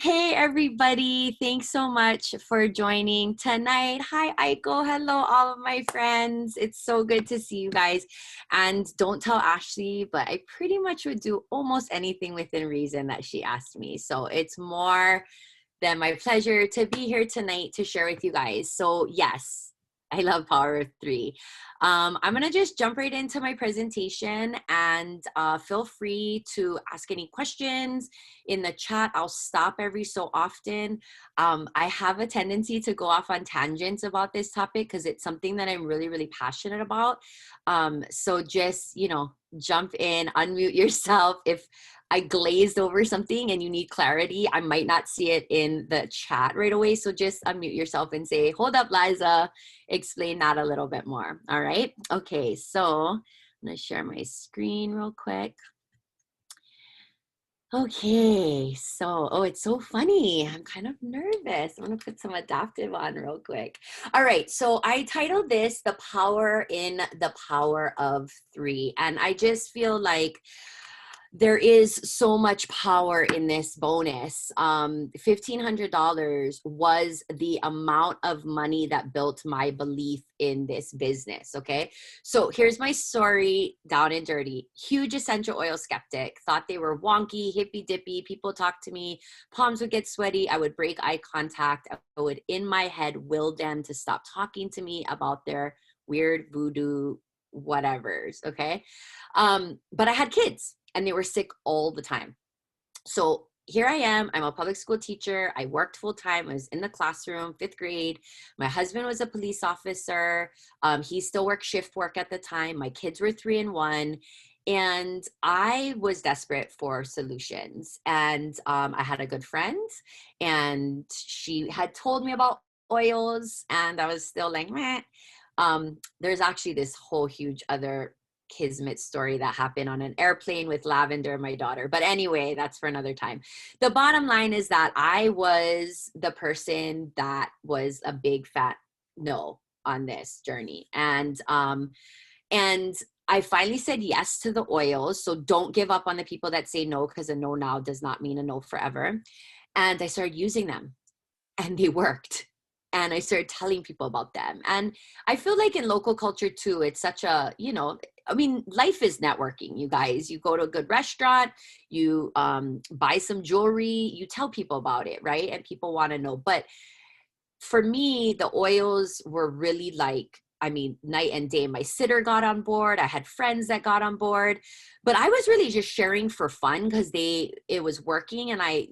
Hey everybody, thanks so much for joining tonight. Hi Aiko, hello all of my friends. It's so good to see you guys. And don't tell Ashley, but I pretty much would do almost anything within reason that she asked me. So it's more than my pleasure to be here tonight to share with you guys. So yes, I love Power of Three. I'm gonna just jump right into my presentation and feel free to ask any questions in the chat. I'll stop every so often. I have a tendency to go off on tangents about this topic because it's something that I'm really, really passionate about. So just, jump in, unmute yourself. If I glazed over something and you need clarity, I might not see it in the chat right away. So just unmute yourself and say, hold up, Liza, explain that a little bit more. All right. Okay. So I'm going to share my screen real quick. Okay. So, it's so funny. I'm kind of nervous. I'm going to put some adaptive on real quick. All right. So I titled this The Power in the Power of Three. And I just feel like there is so much power in this bonus. $1,500 was the amount of money that built my belief in this business, okay? So here's my story down and dirty. Huge essential oil skeptic, thought they were wonky, hippy dippy. People talk to me, palms would get sweaty. I would break eye contact. I would, in my head, will them to stop talking to me about their weird voodoo whatevers, okay? But I had kids and they were sick all the time. So here I am. I'm a public school teacher. I worked full time. I was in the classroom, 5th grade. My husband was a police officer. He still worked shift work at the time. My kids were 3 and 1. And I was desperate for solutions. And I had a good friend and she had told me about oils and I was still like, meh. There's actually this whole huge other kismet story that happened on an airplane with Lavender, my daughter. But anyway, that's for another time. The bottom line is that I was the person that was a big fat no on this journey. And I finally said yes to the oils. So don't give up on the people that say no, because a no now does not mean a no forever. And I started using them and they worked. And I started telling people about them. And I feel like in local culture too, it's such a, life is networking, you guys. You go to a good restaurant, you buy some jewelry, you tell people about it, right? And people want to know. But for me, the oils were really night and day. My sitter got on board. I had friends that got on board, but I was really just sharing for fun because it was working. And I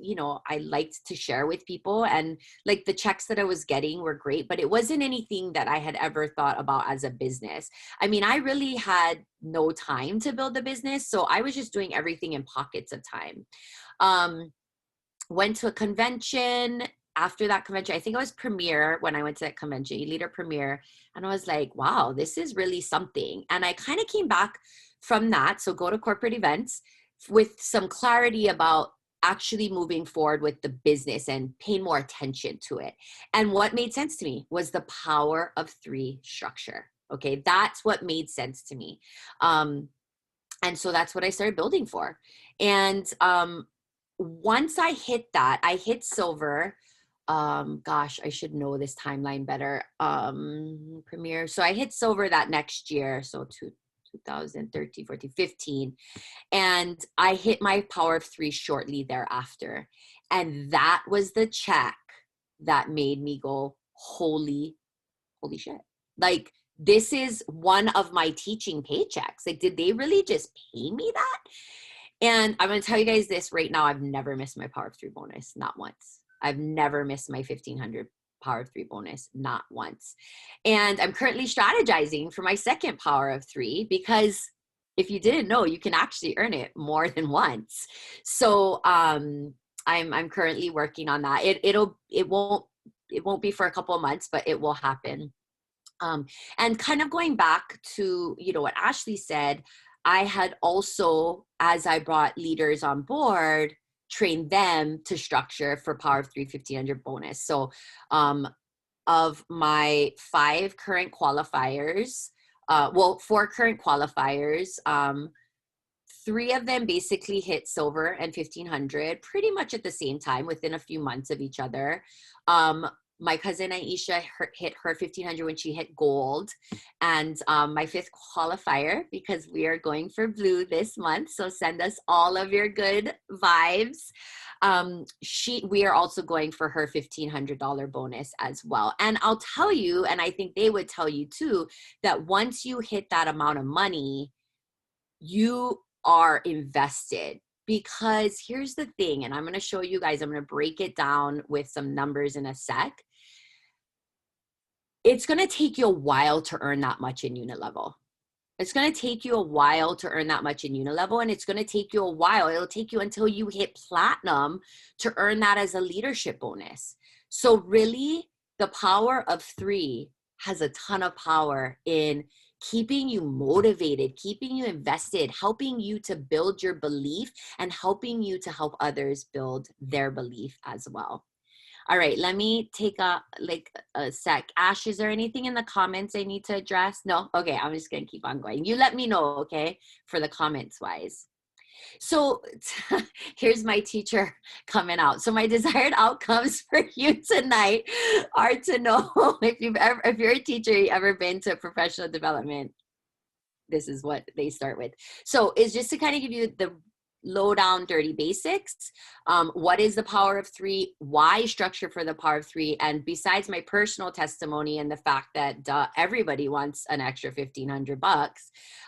liked to share with people, and like the checks that I was getting were great, but it wasn't anything that I had ever thought about as a business. I mean, I really had no time to build the business. So I was just doing everything in pockets of time. Went to a convention. After that convention, I think it was Premiere when I went to that convention, Leader Premiere. And I was like, wow, this is really something. And I kind of came back from that. So go to corporate events with some clarity about actually moving forward with the business and paying more attention to it. And what made sense to me was the power of three structure. Okay, that's what made sense to me. And so that's what I started building for. And once I hit that, I hit silver. Gosh, I should know this timeline better. Premiere. So I hit silver that next year. So 2013, 14, 15. And I hit my power of three shortly thereafter. And that was the check that made me go, holy shit. Like, this is one of my teaching paychecks. Like, did they really just pay me that? And I'm going to tell you guys this right now. I've never missed my power of three bonus, not once. I've never missed my 1,500 power of three bonus, not once. And I'm currently strategizing for my second power of three, because if you didn't know, you can actually earn it more than once. So I'm currently working on that. It won't be for a couple of months, but it will happen. And kind of going back to, what Ashley said, I had also, as I brought leaders on board, train them to structure for Power of 3 1,500 bonus. So of my 5 current qualifiers, 4 current qualifiers, 3 of them basically hit silver and 1500 pretty much at the same time within a few months of each other. My cousin Aisha hit her 1500 when she hit gold. And my 5th qualifier, because we are going for blue this month, so send us all of your good vibes. We are also going for her $1,500 bonus as well. And I'll tell you, and I think they would tell you too, that once you hit that amount of money, you are invested. Because here's the thing, and I'm going to show you guys, I'm going to break it down with some numbers in a sec. It's going to take you a while to earn that much in unit level. It's going to take you a while to earn that much in unit level, and it's going to take you a while. It'll take you until you hit platinum to earn that as a leadership bonus. So really, the power of 3 has a ton of power in keeping you motivated, keeping you invested, helping you to build your belief, and helping you to help others build their belief as well. All right, let me take a sec. Ash, is there anything in the comments I need to address? No? Okay, I'm just going to keep on going. You let me know, okay, for the comments wise. So here's my teacher coming out. So my desired outcomes for you tonight are to know if you're a teacher, you ever been to professional development, this is what they start with. So it's just to kind of give you the low down dirty basics. What is the power of 3? Why structure for the power of 3? And besides my personal testimony and the fact that everybody wants an extra $1,500,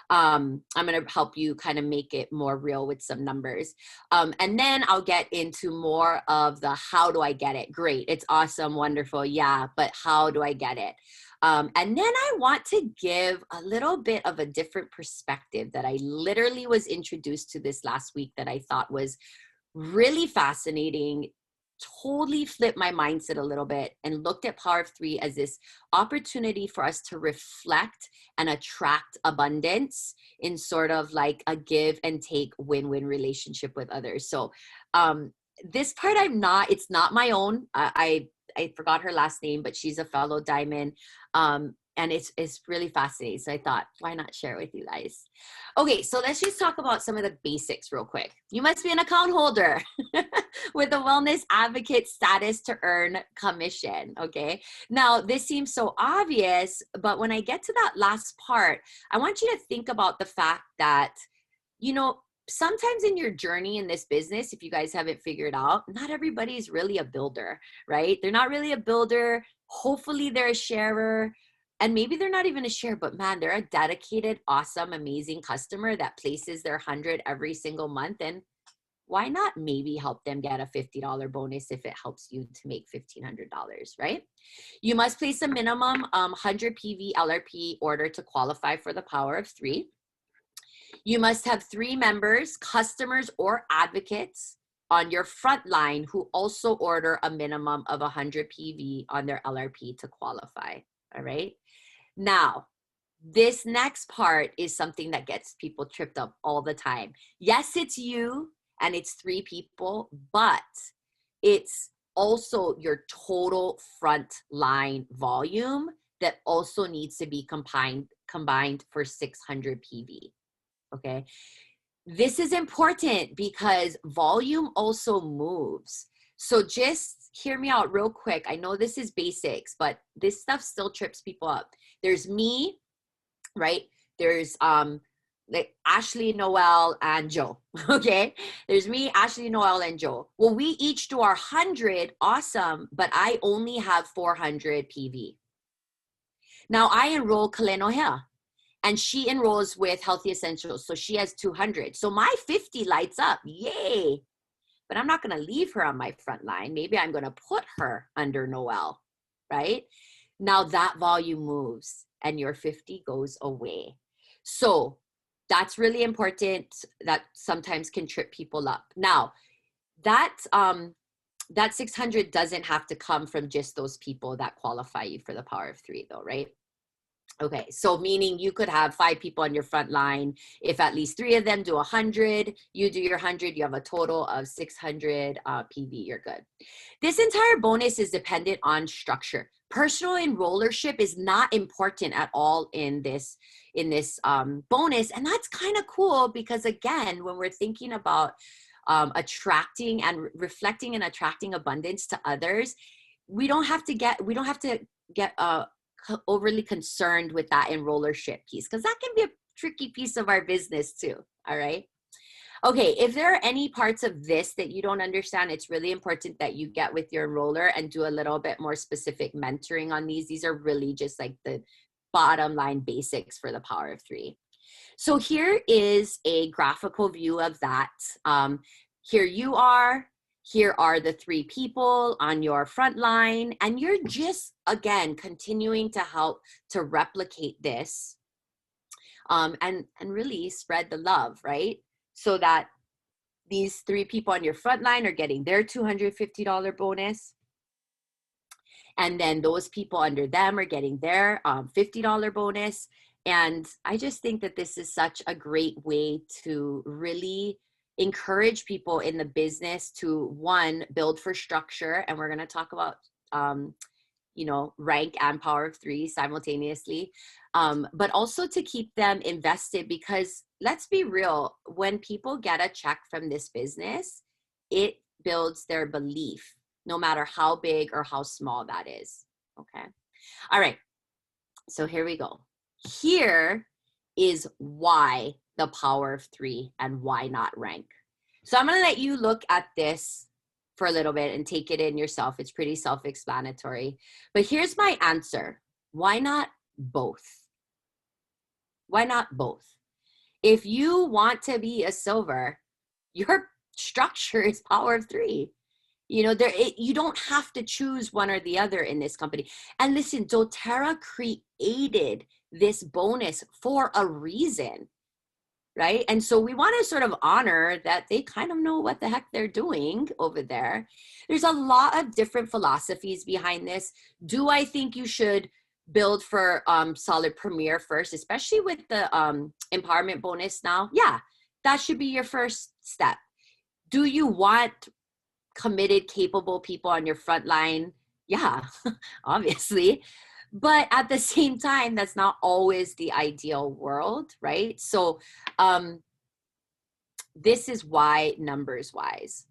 I'm going to help you kind of make it more real with some numbers. And then I'll get into more of the how do I get it? Great. It's awesome. Wonderful. Yeah. But how do I get it? And then I want to give a little bit of a different perspective that I literally was introduced to this last week that I thought was really fascinating, totally flipped my mindset a little bit and looked at Power of 3 as this opportunity for us to reflect and attract abundance in sort of like a give and take win-win relationship with others. So this part it's not my own. I forgot her last name, but she's a fellow diamond. And it's really fascinating. So I thought, why not share it with you guys? Okay, so let's just talk about some of the basics real quick. You must be an account holder with a wellness advocate status to earn commission, okay? Now, this seems so obvious, but when I get to that last part, I want you to think about the fact that, you know, sometimes in your journey in this business, if you guys haven't figured out, not everybody's really a builder, right? They're not really a builder. Hopefully they're a sharer, and maybe they're not even a share, but man, they're a dedicated, awesome, amazing customer that places their 100 every single month. And why not maybe help them get a $50 bonus if it helps you to make $1,500, right? You must place a minimum 100 PV LRP order to qualify for the power of 3. You must have 3 members, customers or advocates on your front line who also order a minimum of 100 PV on their LRP to qualify, all right? Now, this next part is something that gets people tripped up all the time. Yes, it's you and it's 3 people, but it's also your total front line volume that also needs to be combined for 600 PV. Okay, this is important because volume also moves. So just hear me out real quick. I know this is basics, but this stuff still trips people up. There's me, right? There's like Ashley, Noel, and Joe. Okay, there's me, Ashley, Noel, and Joe. Well, we each do our 100, awesome, but I only have 400 PV. Now I enroll Kaleno here. And she enrolls with Healthy Essentials. So she has 200. So my 50 lights up. Yay. But I'm not going to leave her on my front line. Maybe I'm going to put her under Noel, right? Now that volume moves and your 50 goes away. So that's really important. That sometimes can trip people up. Now, that 600 doesn't have to come from just those people that qualify you for the power of 3 though, right? Okay, so meaning you could have 5 people on your front line. If at least 3 of them do 100, you do your 100, you have a total of 600 PV, you're good. This entire bonus is dependent on structure. Personal enrollership is not important at all in this bonus. And that's kind of cool because, again, when we're thinking about attracting and reflecting and attracting abundance to others, we don't have to get overly concerned with that enrollership piece, because that can be a tricky piece of our business too. All right. Okay, if there are any parts of this that you don't understand, it's really important that you get with your enroller and do a little bit more specific mentoring on these. These are really just like the bottom line basics for the Power of Three. So here is a graphical view of that. Here you are. Here are the three people on your front line. And you're just, again, continuing to help to replicate this and really spread the love, right? So that these three people on your front line are getting their $250 bonus. And then those people under them are getting their $50 bonus. And I just think that this is such a great way to really encourage people in the business to, one, build for structure. And we're going to talk about, rank and Power of Three simultaneously, but also to keep them invested, because let's be real, when people get a check from this business, it builds their belief, no matter how big or how small that is. Okay. All right. So here we go. Here is why the Power of Three and why not rank. So I'm going to let you look at this for a little bit and take it in yourself. It's pretty self-explanatory. But here's my answer. Why not both? Why not both? If you want to be a silver, your structure is Power of Three. You don't have to choose one or the other in this company. And listen, doTERRA created this bonus for a reason, right? And so we want to sort of honor that they kind of know what the heck they're doing over there. There's a lot of different philosophies behind this. Do I think you should build for solid premier first, especially with the empowerment bonus now? Yeah, that should be your first step. Do you want committed, capable people on your front line? Yeah, obviously. But at the same time, that's not always the ideal world, right? So this is why, numbers wise,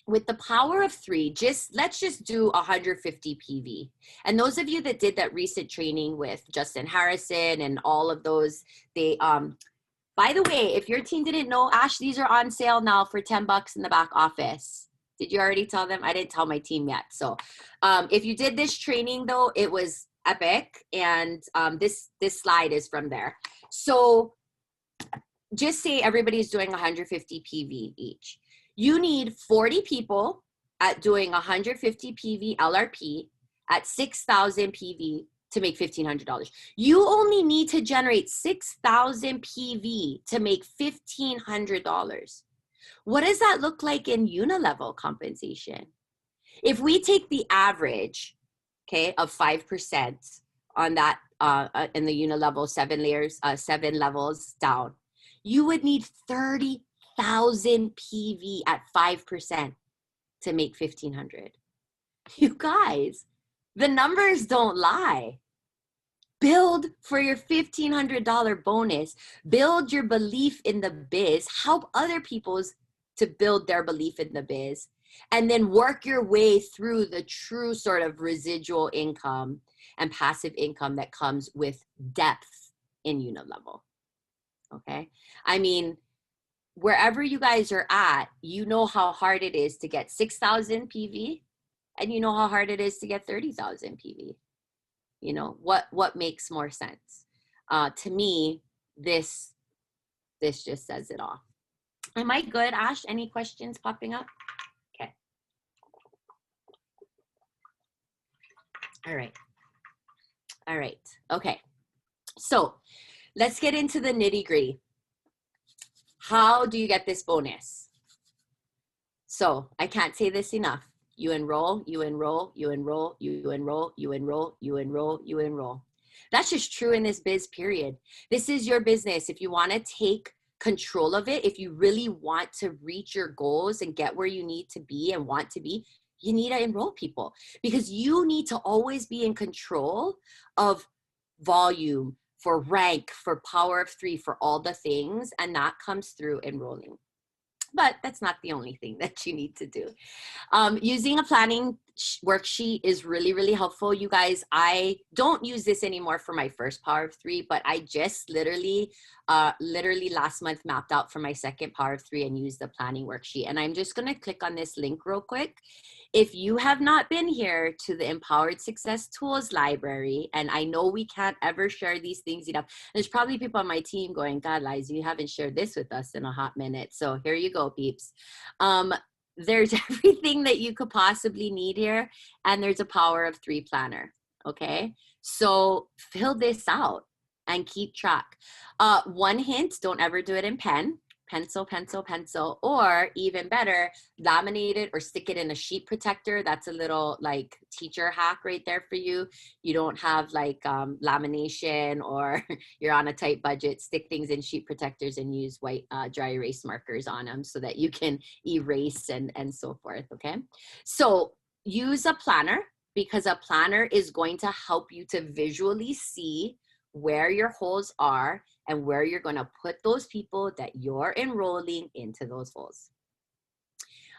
with the Power of Three, let's just do 150 PV. And those of you that did that recent training with Justin Harrison and all of those, they by the way, if your team didn't know, Ash, these are on sale now for $10 in the back office. Did you already tell them? I didn't tell my team yet. So if you did this training though, it was epic. And this slide is from there. So just say everybody's doing 150 PV each. You need 40 people at doing 150 PV LRP at 6,000 PV to make $1,500. You only need to generate 6,000 PV to make $1,500. What does that look like in unilevel compensation? If we take the average, okay, of 5% on that in the unilevel 7 levels down, you would need 30,000 PV at 5% to make 1,500. You guys, the numbers don't lie. Build for your $1,500 bonus. Build your belief in the biz. Help other people to build their belief in the biz. And then work your way through the true sort of residual income and passive income that comes with depth in unilevel. Okay? I mean, wherever you guys are at, you know how hard it is to get 6,000 PV, and you know how hard it is to get 30,000 PV. You know, what makes more sense? To me, this just says it all. Am I good, Ash? Any questions popping up? Okay. All right. Okay. So let's get into the nitty-gritty. How do you get this bonus? So I can't say this enough. You enroll, you enroll, you enroll, you enroll, you enroll, you enroll, you enroll. That's just true in this biz, period. This is your business. If you want to take control of it, if you really want to reach your goals and get where you need to be and want to be, you need to enroll people, because you need to always be in control of volume, for rank, for power of three, for all the things. And that comes through enrolling. But that's not the only thing that you need to do. Using a planning worksheet is really, really helpful. You guys, I don't use this anymore for my first power of three, but I just literally last month mapped out for my second power of three and used the planning worksheet. And I'm just going to click on this link real quick. If you have not been here to the Empowered Success Tools library, and I know we can't ever share these things enough, there's probably people on my team going, God, Liza, you haven't shared this with us in a hot minute. So here you go, peeps. There's everything that you could possibly need here, and there's a power of three planner. Okay, so fill this out and keep track. One hint, don't ever do it in pen. Pencil, pencil, pencil, or even better, laminate it or stick it in a sheet protector. That's a little like teacher hack right there for you. You don't have like lamination, or you're on a tight budget, stick things in sheet protectors and use white dry erase markers on them so that you can erase and so forth, okay? So use a planner, because a planner is going to help you to visually see where your holes are and where you're going to put those people that you're enrolling into those holes.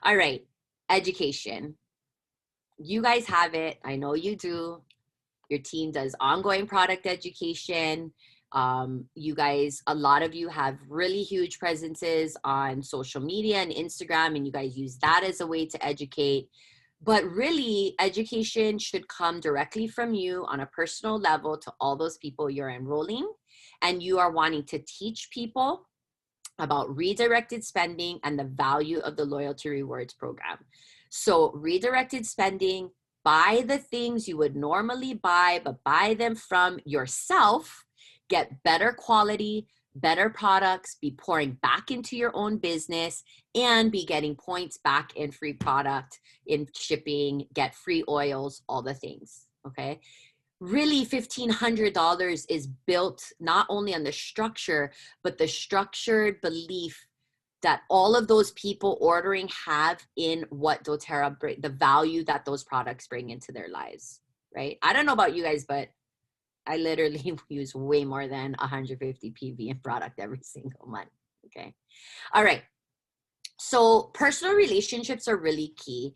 All right, education. You guys have it. I know you do. Your team does ongoing product education. You guys, a lot of you have really huge presences on social media and Instagram, and you guys use that as a way to educate. But really, education should come directly from you on a personal level to all those people you're enrolling. And you are wanting to teach people about redirected spending and the value of the loyalty rewards program. So redirected spending, buy the things you would normally buy, but buy them from yourself, get better quality, better products, be pouring back into your own business, and be getting points back in free product, in shipping, get free oils, all the things, okay? Really, $1,500 is built not only on the structure, but the structured belief that all of those people ordering have in what doTERRA, the value that those products bring into their lives, right? I don't know about you guys, but I literally use way more than 150 PV in product every single month, okay? All right. So personal relationships are really key,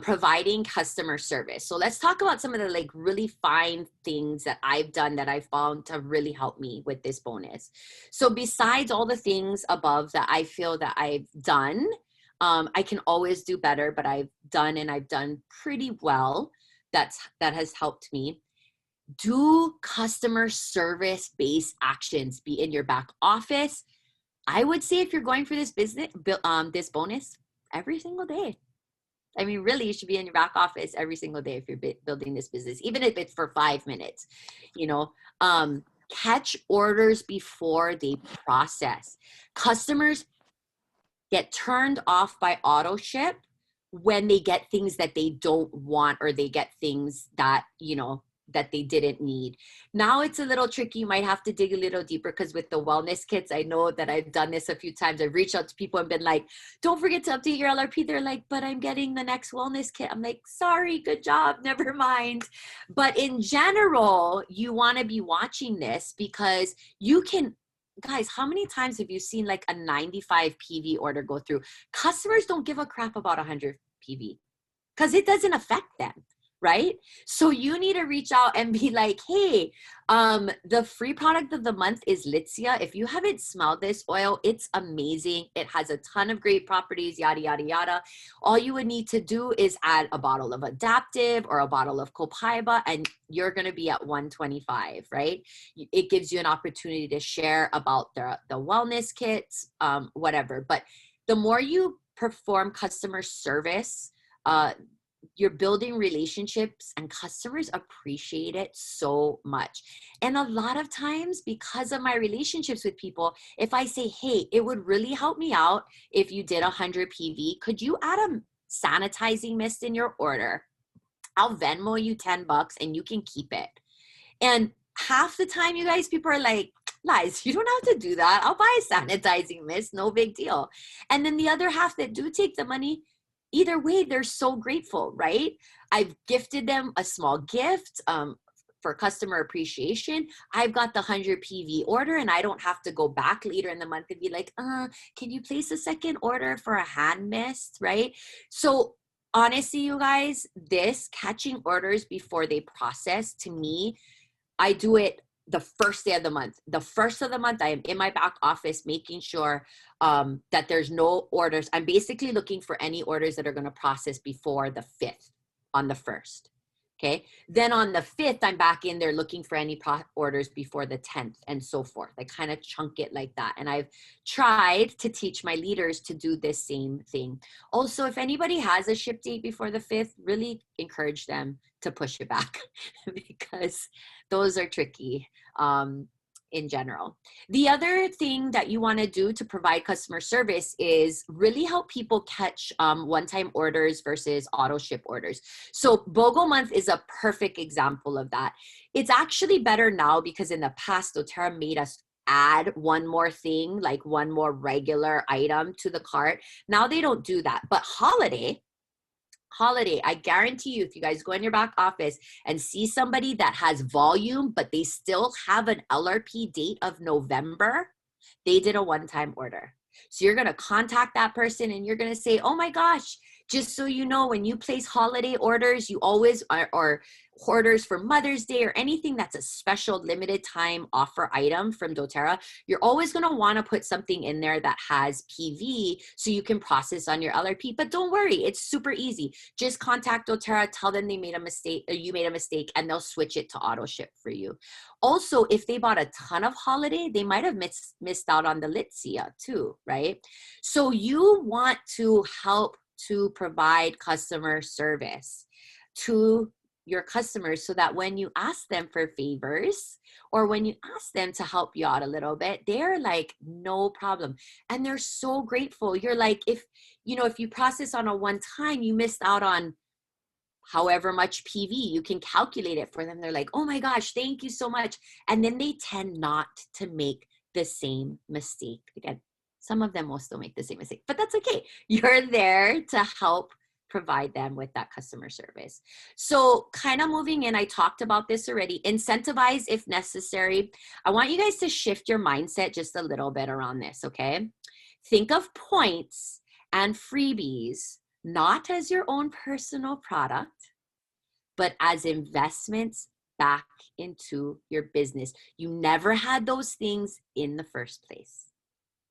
providing customer service. So let's talk about some of the like really fine things that I've done that I found to really help me with this bonus. So besides all the things above that I feel that I've done, I can always do better, but I've done pretty well. That has helped me. Do customer service based actions, be in your back office. I would say if you're going for this business, this bonus, every single day. I mean, really, you should be in your back office every single day if you're building this business, even if it's for 5 minutes, you know. Catch orders before they process. Customers get turned off by auto ship when they get things that they don't want, or they get things that, you know, that they didn't need. Now it's a little tricky. You might have to dig a little deeper, because with the wellness kits, I know that I've done this a few times. I've reached out to people and been like, don't forget to update your LRP. They're like, but I'm getting the next wellness kit. I'm like, sorry, good job, never mind. But in general, you want to be watching this, because you can, guys, how many times have you seen like a 95 PV order go through? Customers don't give a crap about 100 PV because it doesn't affect them. Right? So you need to reach out and be like, hey, the free product of the month is Litzia. If you haven't smelled this oil, it's amazing. It has a ton of great properties, yada, yada, yada. All you would need to do is add a bottle of Adaptive or a bottle of Copaiba, and you're going to be at 125, right? It gives you an opportunity to share about the wellness kits, whatever. But the more you perform customer service, you're building relationships, and customers appreciate it so much. And a lot of times, because of my relationships with people, if I say, hey, it would really help me out if you did 100 PV, could you add a sanitizing mist in your order? I'll Venmo you $10 and you can keep it. And half the time, you guys, people are like, Liz, you don't have to do that. I'll buy a sanitizing mist, no big deal. And then the other half that do take the money, either way, they're so grateful, right? I've gifted them a small gift for customer appreciation. I've got the 100 PV order, and I don't have to go back later in the month and be like, can you place a second order for a hand mist, right? So honestly, you guys, this catching orders before they process, to me, I do it the first day of the month. The first of the month, I am in my back office making sure that there's no orders. I'm basically looking for any orders that are going to process before the 5th on the 1st. Okay. Then on the 5th, I'm back in there looking for any orders before the 10th and so forth. I kind of chunk it like that. And I've tried to teach my leaders to do this same thing. Also, if anybody has a ship date before the 5th, really encourage them to push it back because those are tricky in general. The other thing that you want to do to provide customer service is really help people catch one-time orders versus auto ship orders. So BOGO month is a perfect example of that. It's actually better now because in the past, doTERRA made us add one more thing, like one more regular item to the cart. Now they don't do that. But holiday, I guarantee you, if you guys go in your back office and see somebody that has volume, but they still have an LRP date of November, they did a one-time order. So you're going to contact that person and you're going to say, oh my gosh, just so you know, when you place holiday orders, you always or orders for Mother's Day or anything that's a special limited time offer item from doTERRA, you're always going to want to put something in there that has PV so you can process on your LRP. But don't worry, it's super easy. Just contact doTERRA, tell them they made a mistake, or you made a mistake, and they'll switch it to auto ship for you. Also, if they bought a ton of holiday, they might have missed out on the Litsia too, right? So you want to help to provide customer service to your customers so that when you ask them for favors or when you ask them to help you out a little bit, they're like, no problem. And they're so grateful. You're like, if you process on a one time, you missed out on however much PV, you can calculate it for them. They're like, oh my gosh, thank you so much. And then they tend not to make the same mistake again. Some of them will still make the same mistake, but that's okay. You're there to help provide them with that customer service. So kind of moving in, I talked about this already, incentivize if necessary. I want you guys to shift your mindset just a little bit around this, okay? Think of points and freebies not as your own personal product, but as investments back into your business. You never had those things in the first place.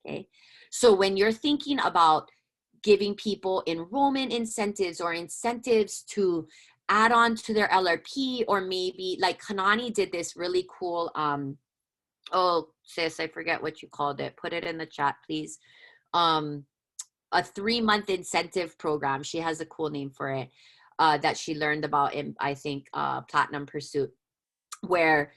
Okay. So when you're thinking about giving people enrollment incentives or incentives to add on to their LRP, or maybe like Kanani did this really cool, oh sis, I forget what you called it. Put it in the chat, please. A 3-month incentive program. She has a cool name for it that she learned about in, I think, Platinum Pursuit, where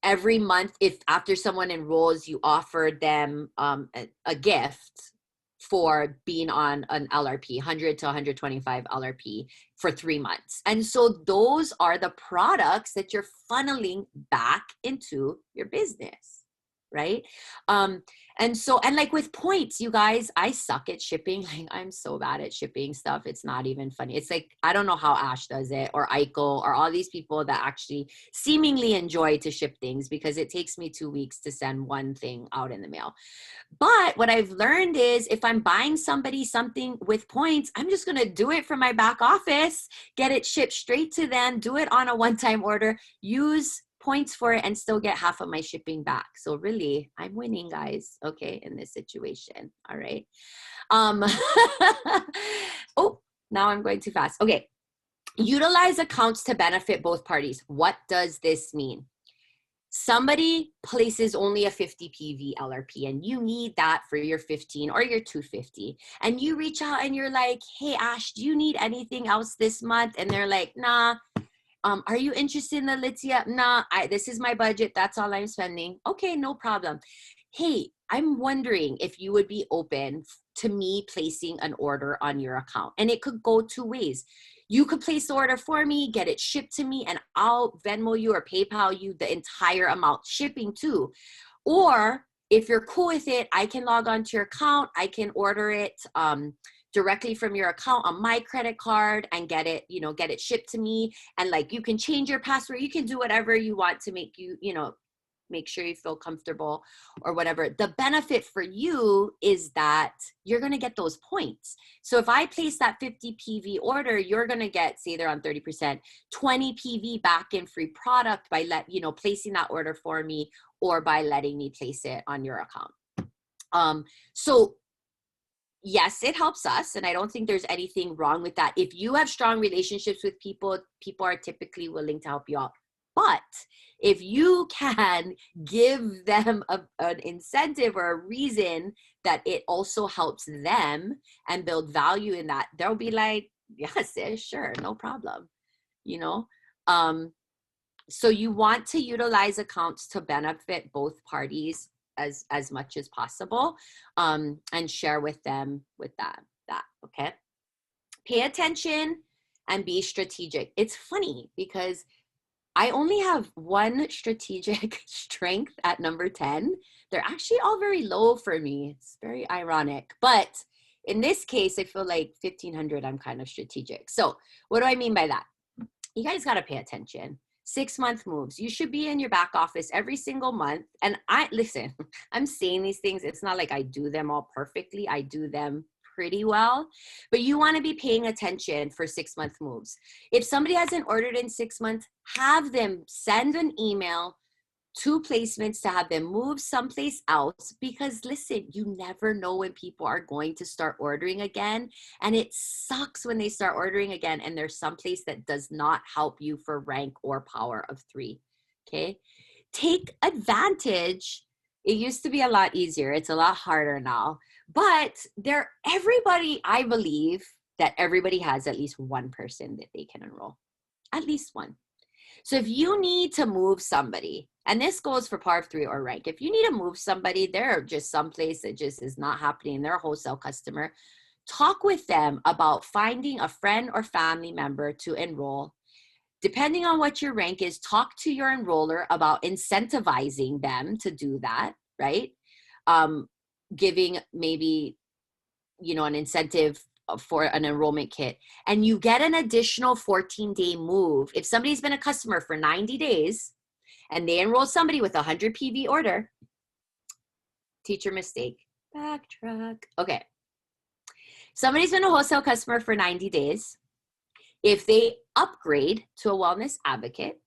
every month, if after someone enrolls, you offer them a gift for being on an LRP, 100 to 125 LRP for 3 months. And so those are the products that you're funneling back into your business, right? And like with points, you guys, I suck at shipping. Like I'm so bad at shipping stuff. It's not even funny. It's like, I don't know how Ash does it, or Aiko, or all these people that actually seemingly enjoy to ship things, because it takes me 2 weeks to send one thing out in the mail. But what I've learned is if I'm buying somebody something with points, I'm just going to do it from my back office, get it shipped straight to them, do it on a one-time order, use points for it, and still get half of my shipping back. So really, I'm winning, guys, okay, in this situation. All right. Oh, now I'm going too fast. Okay. Utilize accounts to benefit both parties. What does this mean? Somebody places only a 50 PV LRP and you need that for your 15 or your 250. And you reach out and you're like, hey, Ash, do you need anything else this month? And they're like, nah. Are you interested in the Litsia? Nah, this is my budget. That's all I'm spending. Okay, no problem. Hey, I'm wondering if you would be open to me placing an order on your account. And it could go 2 ways. You could place the order for me, get it shipped to me, and I'll Venmo you or PayPal you the entire amount shipping too. Or if you're cool with it, I can log on to your account. I can order it directly from your account on my credit card and get it, you know, get it shipped to me. And like, you can change your password. You can do whatever you want to make you, you know, make sure you feel comfortable or whatever. The benefit for you is that you're going to get those points. So if I place that 50 PV order, you're going to get, say they're on 30%, 20 PV back in free product by placing that order for me, or by letting me place it on your account. So yes, it helps us. And I don't think there's anything wrong with that. If you have strong relationships with people, people are typically willing to help you out. But if you can give them an incentive or a reason that it also helps them and build value in that, they'll be like, yes, sure, no problem, you know? So you want to utilize accounts to benefit both parties as much as possible, and share with them with that, okay? Pay attention and be strategic. It's funny because I only have one strategic strength at number 10. They're actually all very low for me. It's very ironic. But in this case, I feel like 1500, I'm kind of strategic. So what do I mean by that? You guys got to pay attention. 6-month moves. You should be in your back office every single month. And listen, I'm saying these things. It's not like I do them all perfectly. I do them pretty well, but you want to be paying attention for 6-month moves. If somebody hasn't ordered in 6 months, have them send an email to placements to have them move someplace else, because listen, you never know when people are going to start ordering again. And it sucks when they start ordering again and there's someplace that does not help you for rank or power of 3. Okay. Take advantage. It used to be a lot easier. It's a lot harder now, but everybody, I believe that everybody has at least one person that they can enroll, at least one. So if you need to move somebody, and this goes for power of 3 or rank, if you need to move somebody, they're just someplace that just is not happening, they're a wholesale customer, talk with them about finding a friend or family member to enroll. Depending on what your rank is, talk to your enroller about incentivizing them to do that, right? Giving maybe, an incentive for an enrollment kit, and you get an additional 14-day move. If somebody's been a customer for 90 days and they enroll somebody with a 100 PV order, teacher mistake, backtrack. Okay. Somebody's been a wholesale customer for 90 days. If they upgrade to a wellness advocate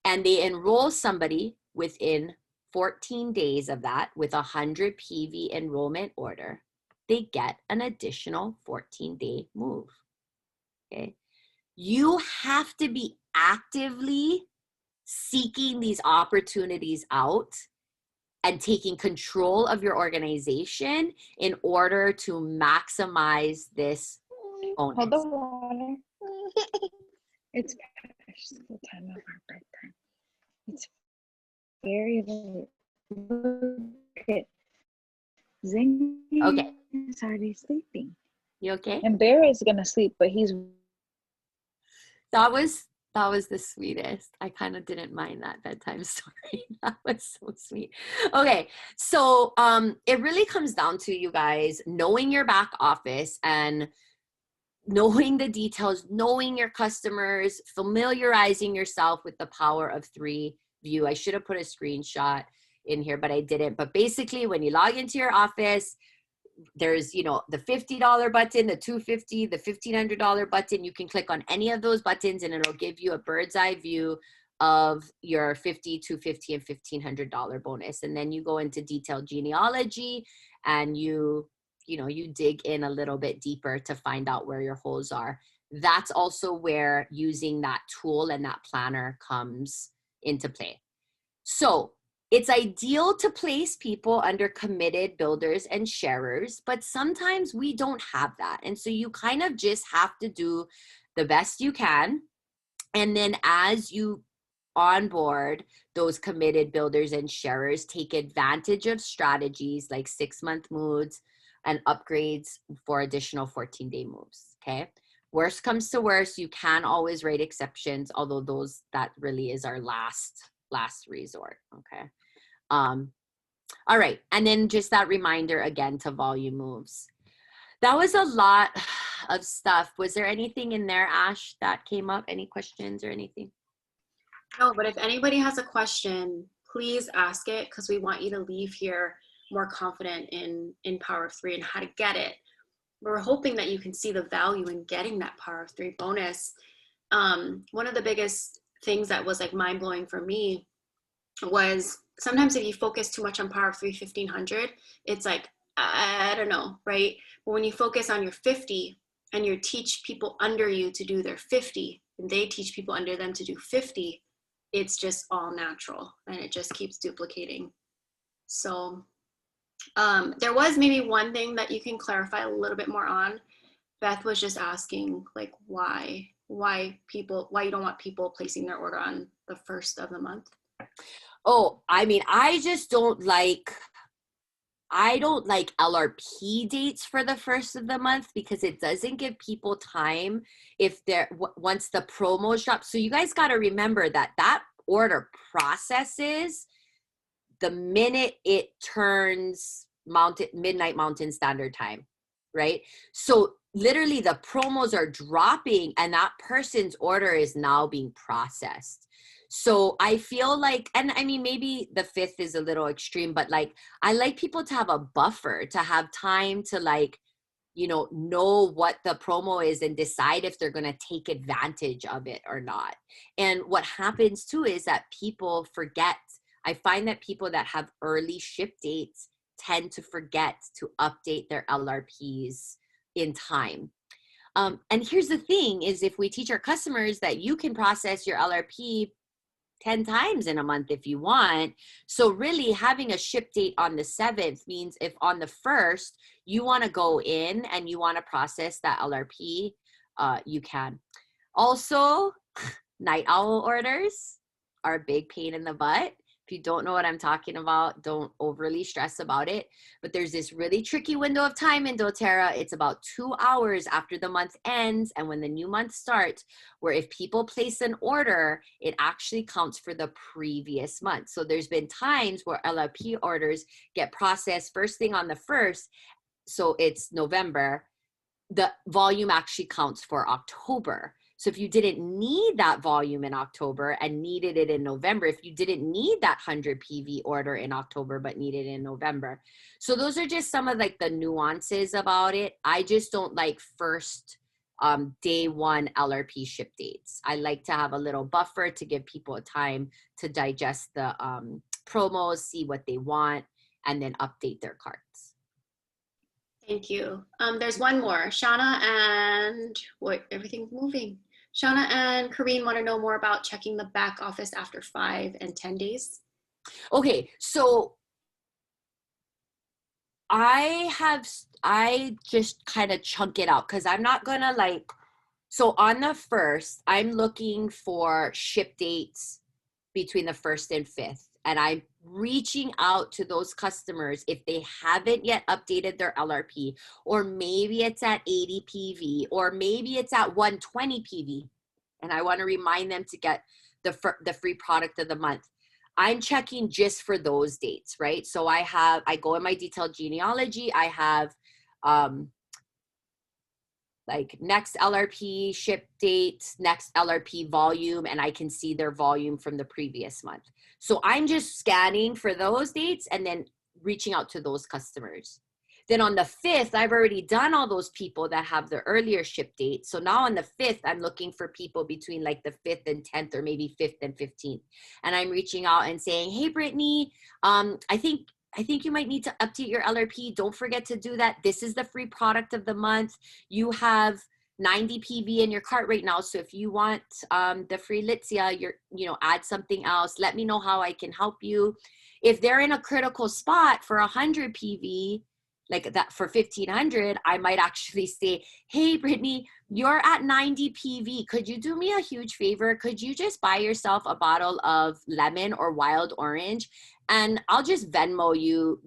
and they enroll somebody within 14 days of that with a 100 PV enrollment order, they get an additional 14-day move. Okay. You have to be actively seeking these opportunities out and taking control of your organization in order to maximize this bonus. Hold the water. It's past the time of our bedtime. It's very late. Look at Zing. Okay. Is already sleeping. You okay? And Bear is gonna sleep, but he's. That was the sweetest. I kind of didn't mind that bedtime story. That was so sweet. Okay, so it really comes down to, you guys, knowing your back office and knowing the details, knowing your customers, familiarizing yourself with the power of 3 view. I should have put a screenshot in here, but I didn't. But basically, when you log into your office, there's, the $50 button, the $250, the $1,500 button. You can click on any of those buttons and it'll give you a bird's eye view of your $50, $250, and $1,500 bonus. And then you go into detailed genealogy and you dig in a little bit deeper to find out where your holes are. That's also where using that tool and that planner comes into play. So it's ideal to place people under committed builders and sharers, but sometimes we don't have that. And so you kind of just have to do the best you can. And then as you onboard those committed builders and sharers, take advantage of strategies like 6-month moves and upgrades for additional 14-day moves, okay? Worst comes to worst, you can always write exceptions, although that really is our last resort, okay? All right, and then just that reminder again to volume moves. That was a lot of stuff. Was there anything in there, Ash, that came up? Any questions or anything? No, but if anybody has a question, please ask it, because we want you to leave here more confident in Power of Three and how to get it. We're hoping that you can see the value in getting that Power of Three bonus. One of the biggest things that was like mind blowing for me was sometimes if you focus too much on Power of Three 1500, it's like, I don't know, right? But when you focus on your 50 and you teach people under you to do their 50, and they teach people under them to do 50, it's just all natural and it just keeps duplicating. So there was maybe one thing that you can clarify a little bit more on. Beth was just asking like why you don't want people placing their order on the first of the month. Oh, I mean, I don't like LRP dates for the first of the month because it doesn't give people time if they're once the promos drop. So you guys got to remember that order processes the minute it turns midnight Mountain Standard Time, right? So literally the promos are dropping and that person's order is now being processed. So I feel like, and I mean, maybe the 5th is a little extreme, but like, I like people to have a buffer, to have time to like, know what the promo is and decide if they're going to take advantage of it or not. And what happens too is that people forget. I find that people that have early ship dates tend to forget to update their LRPs in time. And here's the thing is if we teach our customers that you can process your LRP 10 times in a month if you want. So really having a ship date on the 7th means if on the 1st you want to go in and you want to process that LRP, you can. Also, night owl orders are a big pain in the butt. If you don't know what I'm talking about, don't overly stress about it. But there's this really tricky window of time in doTERRA. It's about 2 hours after the month ends and when the new month starts, where if people place an order, it actually counts for the previous month. So there's been times where LRP orders get processed first thing on the 1st. So it's November. The volume actually counts for October. So if you didn't need that volume in October and needed it in November, if you didn't need that 100 PV order in October but needed it in November. So those are just some of like the nuances about it. I just don't like first day one LRP ship dates. I like to have a little buffer to give people time to digest the promos, see what they want, and then update their carts. Thank you. There's one more. Shauna and everything's moving. Shauna and Kareen want to know more about checking the back office after 5 and 10 days. Okay, so I just kind of chunk it out because I'm not gonna like, so on the 1st, I'm looking for ship dates between the 1st and 5th. And I'm reaching out to those customers if they haven't yet updated their LRP, or maybe it's at 80 PV, or maybe it's at 120 PV. And I want to remind them to get the free product of the month. I'm checking just for those dates, right? So I go in my detailed genealogy. I have like next LRP ship date, next LRP volume, and I can see their volume from the previous month. So I'm just scanning for those dates and then reaching out to those customers. Then on the 5th, I've already done all those people that have the earlier ship date. So now on the 5th, I'm looking for people between like the 5th and 10th, or maybe 5th and 15th. And I'm reaching out and saying, hey, Brittany, I think you might need to update your LRP. Don't forget to do that. This is the free product of the month. You have 90 PV in your cart right now. So if you want the free Litzia, add something else. Let me know how I can help you. If they're in a critical spot for 100 PV, like that for 1500, I might actually say, hey, Brittany, you're at 90 PV. Could you do me a huge favor? Could you just buy yourself a bottle of lemon or wild orange? And I'll just Venmo you,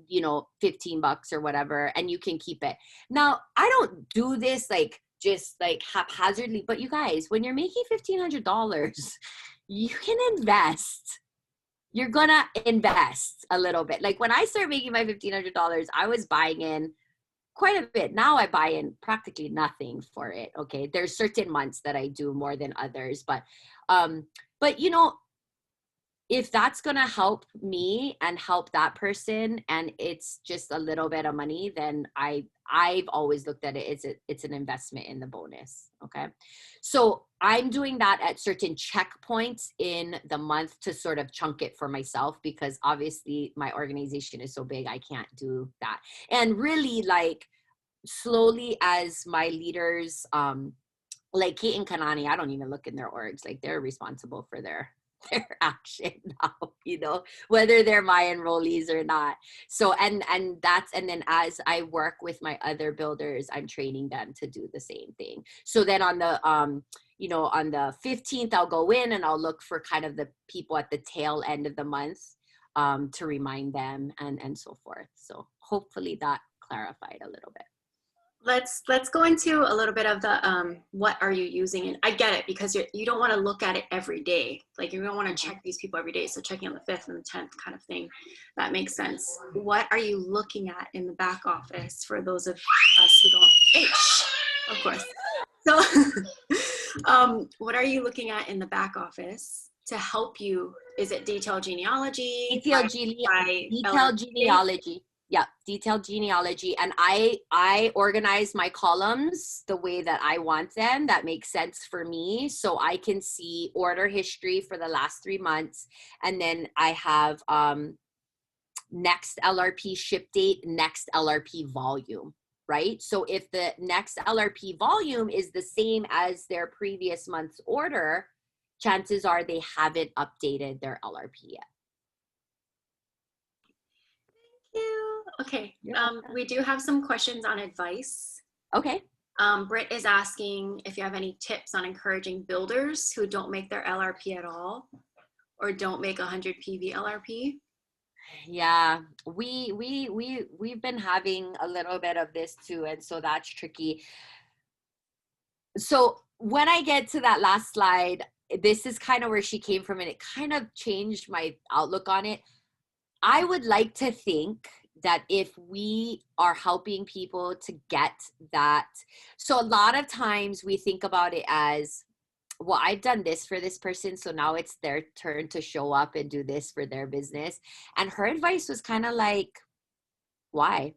$15 or whatever, and you can keep it. Now, I don't do this like just like haphazardly, but you guys, when you're making $1,500, you can invest. You're gonna invest a little bit. Like when I started making my $1,500, I was buying in quite a bit. Now I buy in practically nothing for it. Okay. There's certain months that I do more than others, but you know, if that's going to help me and help that person and it's just a little bit of money, then I've always looked at it as it's an investment in the bonus. Okay. So I'm doing that at certain checkpoints in the month to sort of chunk it for myself, because obviously my organization is so big, I can't do that. And really, like, slowly as my leaders, like Kate and Kanani, I don't even look in their orgs. Like, they're responsible for their action now, you know, whether they're my enrollees or not. So, and then as I work with my other builders, I'm training them to do the same thing. So then on the, you know, on the 15th, I'll go in and I'll look for kind of the people at the tail end of the month, to remind them and so forth. So hopefully that clarified a little bit. Let's go into a little bit of the what are you using, and I get it, because you don't want to look at it every day. Like, you don't want to check these people every day, so checking on the 5th and the 10th kind of thing, that makes sense. What are you looking at in the back office for those of us who don't? Hey, of course. So what are you looking at in the back office to help you? Is it detailed genealogy? Detailed genealogy. Yeah, detailed genealogy. And I organize my columns the way that I want them, that makes sense for me. So I can see order history for the last 3 months. And then I have next LRP ship date, next LRP volume, right? So if the next LRP volume is the same as their previous month's order, chances are they haven't updated their LRP yet. Okay, we do have some questions on advice. Okay. Britt is asking if you have any tips on encouraging builders who don't make their LRP at all or don't make 100 PV LRP. Yeah, we've been having a little bit of this too, and so that's tricky. So when I get to that last slide, this is kind of where she came from, and it kind of changed my outlook on it. I would like to think that if we are helping people to get that, so a lot of times we think about it as, well, I've done this for this person, so now it's their turn to show up and do this for their business. And her advice was kind of like, why?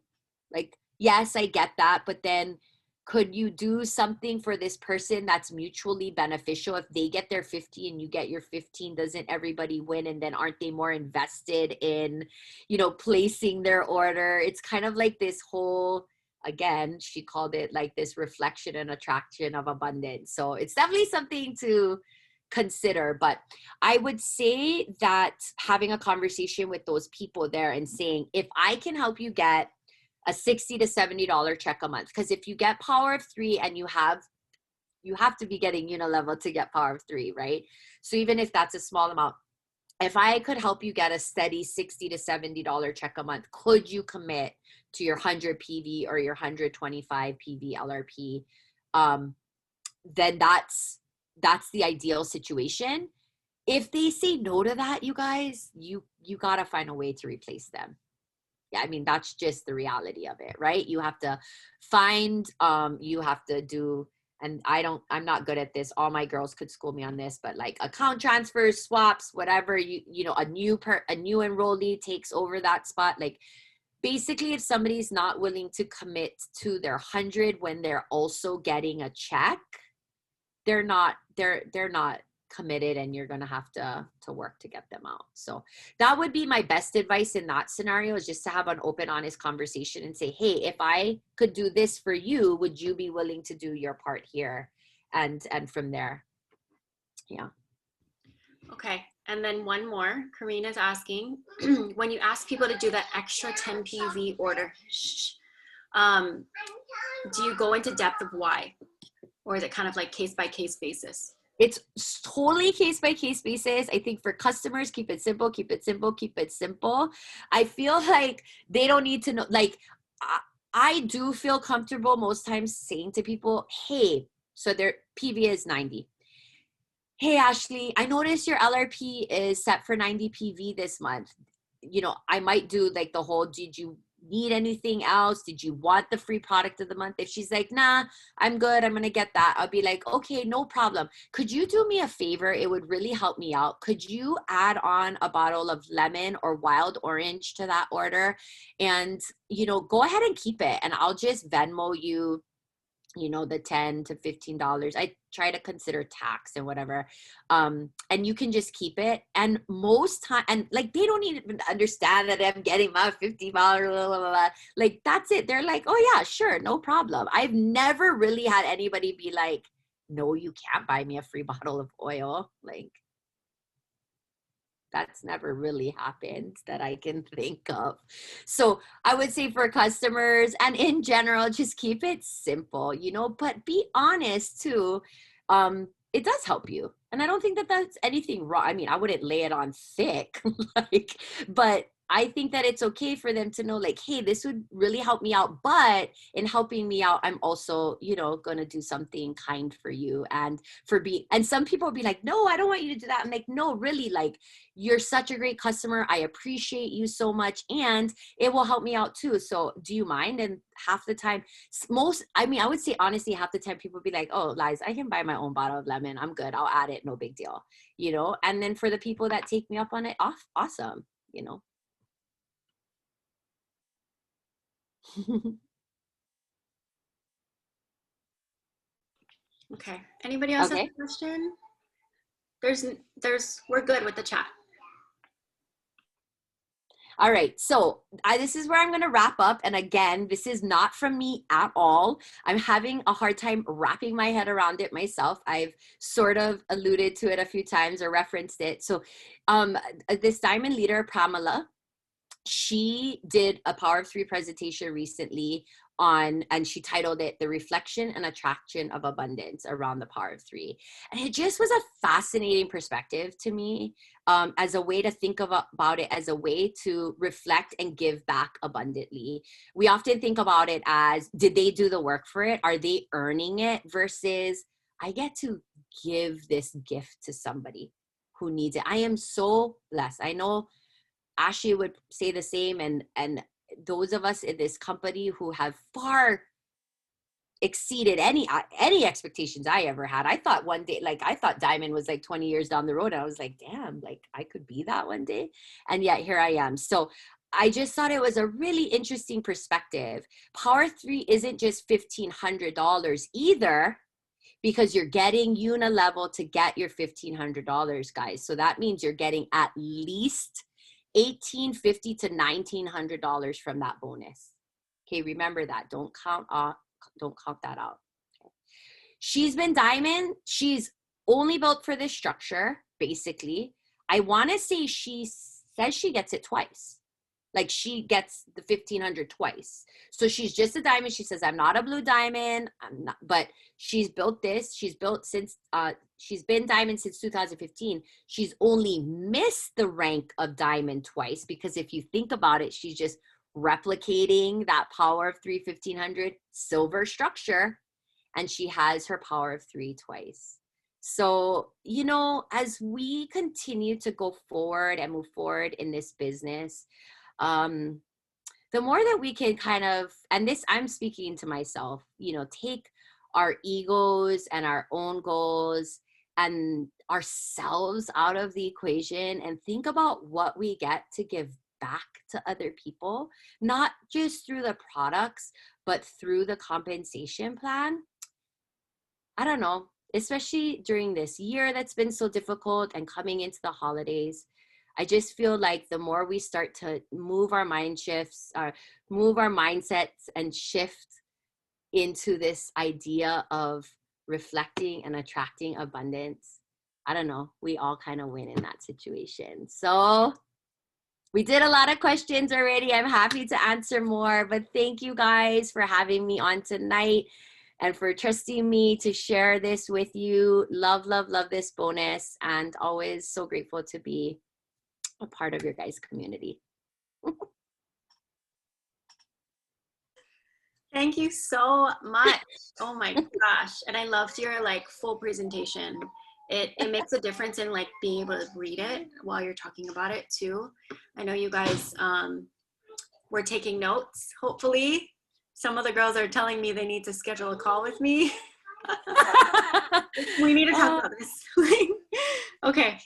Like, yes, I get that, but then could you do something for this person that's mutually beneficial? If they get their 50 and you get your 15, doesn't everybody win? And then aren't they more invested in, you know, placing their order? It's kind of like this whole, again, she called it like this reflection and attraction of abundance. So it's definitely something to consider. But I would say that having a conversation with those people there and saying, if I can help you get a $60 to $70 check a month, because if you get power of 3 and you have to be getting unilevel to get power of 3, right? So even if that's a small amount, if I could help you get a steady $60 to $70 check a month, could you commit to your 100 PV or your 125 PV LRP? Then that's the ideal situation. If they say no to that, you guys, you gotta find a way to replace them. Yeah, I mean, that's just the reality of it, right? You have to find, you have to do, and I'm not good at this. All my girls could school me on this, but like account transfers, swaps, whatever, you know, a new enrollee takes over that spot. Like, basically, if somebody's not willing to commit to their 100 when they're also getting a check, they're not committed, and you're going to have to work to get them out. So that would be my best advice in that scenario, is just to have an open, honest conversation and say, hey, if I could do this for you, would you be willing to do your part here? And from there. Yeah. Okay. And then one more, Karina's asking, when you ask people to do that extra 10 PV order, do you go into depth of why? Or is it kind of like case by case basis? It's totally case by case basis. I think for customers, keep it simple, keep it simple, keep it simple. I feel like they don't need to know, like, I do feel comfortable most times saying to people, hey, so their PV is 90. Hey, Ashley, I noticed your LRP is set for 90 PV this month. You know, I might do like the whole, did you need anything else? Did you want the free product of the month? If she's like, nah, I'm good, I'm gonna get that, I'll be like, okay, no problem. Could you do me a favor? It would really help me out. Could you add on a bottle of lemon or wild orange to that order? And, you know, go ahead and keep it. And I'll just Venmo you, you know, the $10 to $15. I try to consider tax and whatever. And you can just keep it. And most time, and like, they don't even understand that I'm getting my $50, blah, blah, blah, blah. Like, that's it. They're like, oh yeah, sure, no problem. I've never really had anybody be like, no, you can't buy me a free bottle of oil. Like, that's never really happened that I can think of. So I would say for customers and in general, just keep it simple, you know, but be honest too. It does help you. And I don't think that that's anything wrong. I mean, I wouldn't lay it on thick, like, but I think that it's okay for them to know, like, hey, this would really help me out. But in helping me out, I'm also, you know, going to do something kind for you. And and some people will be like, no, I don't want you to do that. I'm like, no, really, like, you're such a great customer. I appreciate you so much. And it will help me out too. So do you mind? And half the time, I mean, I would say honestly, half the time people be like, oh, Liz, I can buy my own bottle of lemon. I'm good. I'll add it. No big deal. You know? And then for the people that take me up on it, awesome, you know? Okay. Anybody else have Okay. a question? We're good with the chat. All right. So this is where I'm going to wrap up. And again, this is not from me at all. I'm having a hard time wrapping my head around it myself. I've sort of alluded to it a few times or referenced it. So this diamond leader, Pramila, she did a Power of Three presentation recently and she titled it The Reflection and Attraction of Abundance Around the Power of Three. And it just was a fascinating perspective to me, as a way to think about it, as a way to reflect and give back abundantly. We often think about it as, did they do the work for it? Are they earning it? Versus, I get to give this gift to somebody who needs it. I am so blessed. I know Ashley would say the same, and those of us in this company who have far exceeded any expectations I ever had. I thought one day, like, I thought Diamond was like 20 years down the road. And I was like, damn, like I could be that one day. And yet here I am. So I just thought it was a really interesting perspective. Power Three isn't just $1,500 either, because you're getting Unilevel to get your $1,500, guys. So that means you're getting at least $1,850 to $1,900 from that bonus. Okay, remember that. Don't count that out. Okay. She's been diamond. She's only built for this structure, basically. I want to say she says she gets it twice. Like, she gets the 1,500 twice. So she's just a diamond. She says, I'm not a blue diamond. I'm not, but she's built this. She's built since, she's been diamond since 2015. She's only missed the rank of diamond twice, because if you think about it, she's just replicating that Power of Three 1,500 silver structure. And she has her Power of Three twice. So, you know, as we continue to go forward and move forward in this business, the more that we can kind of, and this, I'm speaking to myself, you know, take our egos and our own goals and ourselves out of the equation and think about what we get to give back to other people, not just through the products, but through the compensation plan. I don't know, especially during this year that's been so difficult and coming into the holidays. I just feel like the more we start to move our mindsets and shift into this idea of reflecting and attracting abundance, I don't know, we all kind of win in that situation. So we did a lot of questions already. I'm happy to answer more, but thank you guys for having me on tonight and for trusting me to share this with you. Love, love, love this bonus, and always so grateful to be a part of your guys' community. Thank you so much. Oh my gosh. And I loved your like full presentation. It makes a difference in like being able to read it while you're talking about it too. I know you guys We're taking notes, hopefully. Some of the girls are telling me they need to schedule a call with me. We need to talk about this. Okay.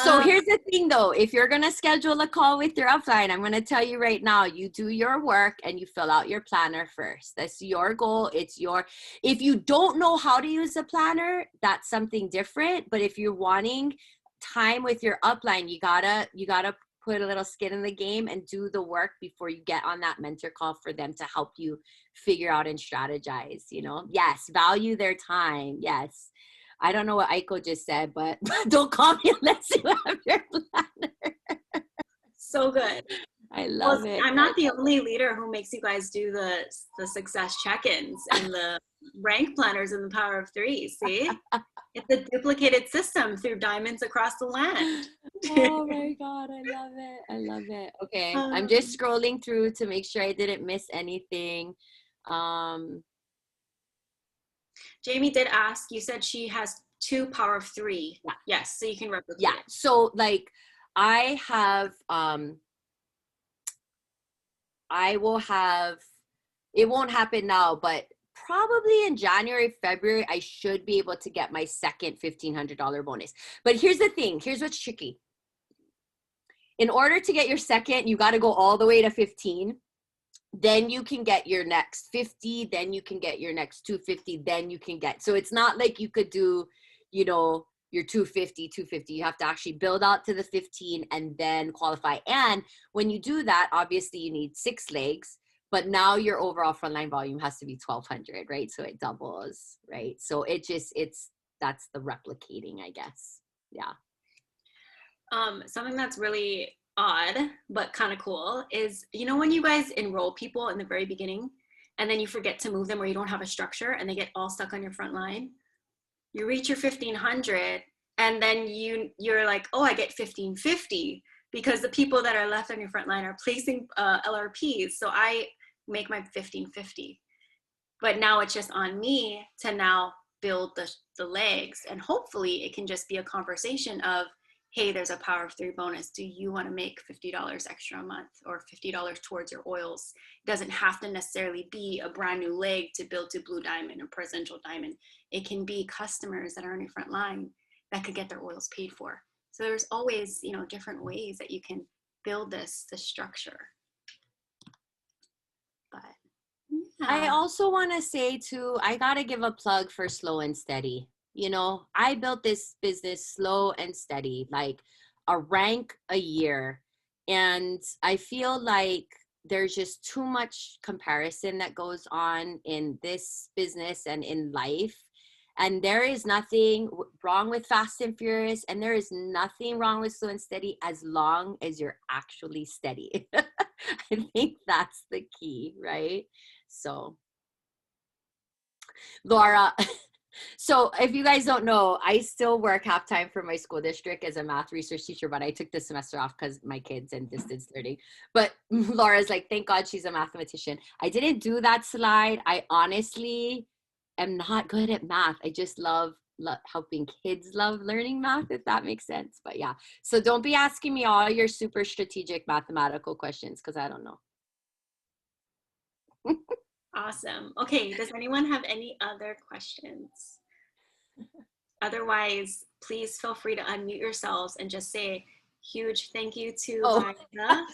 So here's the thing though, if you're going to schedule a call with your upline, I'm going to tell you right now, you do your work and you fill out your planner first. That's your goal. If you don't know how to use a planner, that's something different. But if you're wanting time with your upline, you gotta put a little skin in the game and do the work before you get on that mentor call for them to help you figure out and strategize, Yes, value their time. Yes. I don't know what Aiko just said, but don't call me unless you have your planner. So good. I love it. I'm not the only leader who makes you guys do the success check-ins and the rank planners in the Power of Three. See? It's a duplicated system through diamonds across the land. Oh my God, I love it. I love it. Okay, I'm just scrolling through to make sure I didn't miss anything. Jamie did ask, you said she has 2 Power of 3. Yeah. Yes, so you can replicate Yeah, it. so like I will have, it won't happen now, but probably in January, February, I should be able to get my second $1,500 bonus. But here's the thing, here's what's tricky. In order to get your second, you got to go all the way to 15. Then you can get your next 50, then you can get your next 250, then you can get, so it's not like you could do, your 250. You have to actually build out to the 15 and then qualify. And when you do that, obviously you need 6 legs, but now your overall frontline volume has to be 1,200, right? So it doubles, right? So that's the replicating, I guess. Yeah. Something that's really odd but kind of cool is, when you guys enroll people in the very beginning and then you forget to move them or you don't have a structure and they get all stuck on your front line, you reach your 1,500 and then you're like, oh, I get 1,550 because the people that are left on your front line are placing LRPs. So I make my 1,550, but now it's just on me to now build the legs, and hopefully it can just be a conversation of, hey, there's a Power of 3 bonus. Do you want to make $50 extra a month or $50 towards your oils? It doesn't have to necessarily be a brand new leg to build to Blue Diamond or Presidential Diamond. It can be customers that are on your front line that could get their oils paid for. So there's always, different ways that you can build this structure. But yeah. I also want to say too, I got to give a plug for Slow and Steady. I built this business slow and steady, like a rank a year. And I feel like there's just too much comparison that goes on in this business and in life. And there is nothing wrong with Fast and Furious. And there is nothing wrong with Slow and Steady as long as you're actually steady. I think that's the key, right? So, Laura, so if you guys don't know, I still work half-time for my school district as a math research teacher, but I took this semester off because my kids and distance learning. But Laura's like, thank God she's a mathematician. I didn't do that slide. I honestly am not good at math. I just love helping kids love learning math, if that makes sense. But yeah, so don't be asking me all your super strategic mathematical questions because I don't know. Awesome. Okay, does anyone have any other questions? Otherwise, please feel free to unmute yourselves and just say huge thank you to Liza.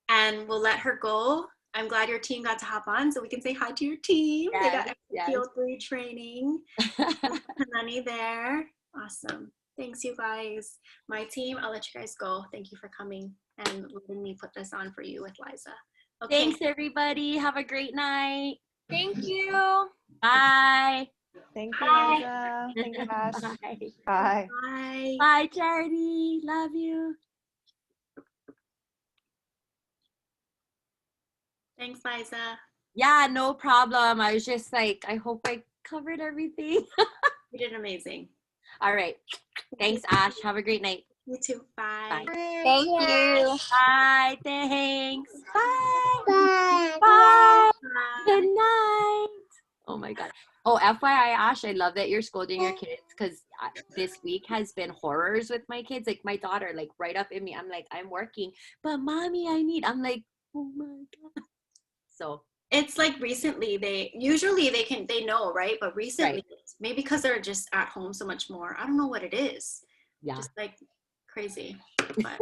And we'll let her go. I'm glad your team got to hop on so we can say hi to your team. Yes, they got field 3 training. Honey there. Awesome. Thanks, you guys. My team, I'll let you guys go. Thank you for coming and letting me put this on for you with Liza. Okay. Thanks, everybody. Have a great night. Thank you. Bye. Thank you, Liza. Thank you, Ash. Bye. Bye. Bye. Bye, Charity. Love you. Thanks, Liza. Yeah, no problem. I was just like, I hope I covered everything. You did amazing. All right. Thanks, Ash. Have a great night. You too. Bye. Bye. Thank you. Bye. Thanks. Bye. Bye. Bye. Bye. Good night. Oh my God. Oh, FYI, Ash, I love that you're scolding your kids because this week has been horrors with my kids. Like my daughter, like right up in me. I'm like, I'm working, but mommy, I'm like, Oh my God. So it's like recently they know, right? But recently, maybe because they're just at home so much more. I don't know what it is. yeah. Just like crazy. But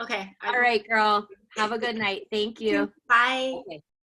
okay. All right, girl. Have a good night. Thank you. Bye. Okay.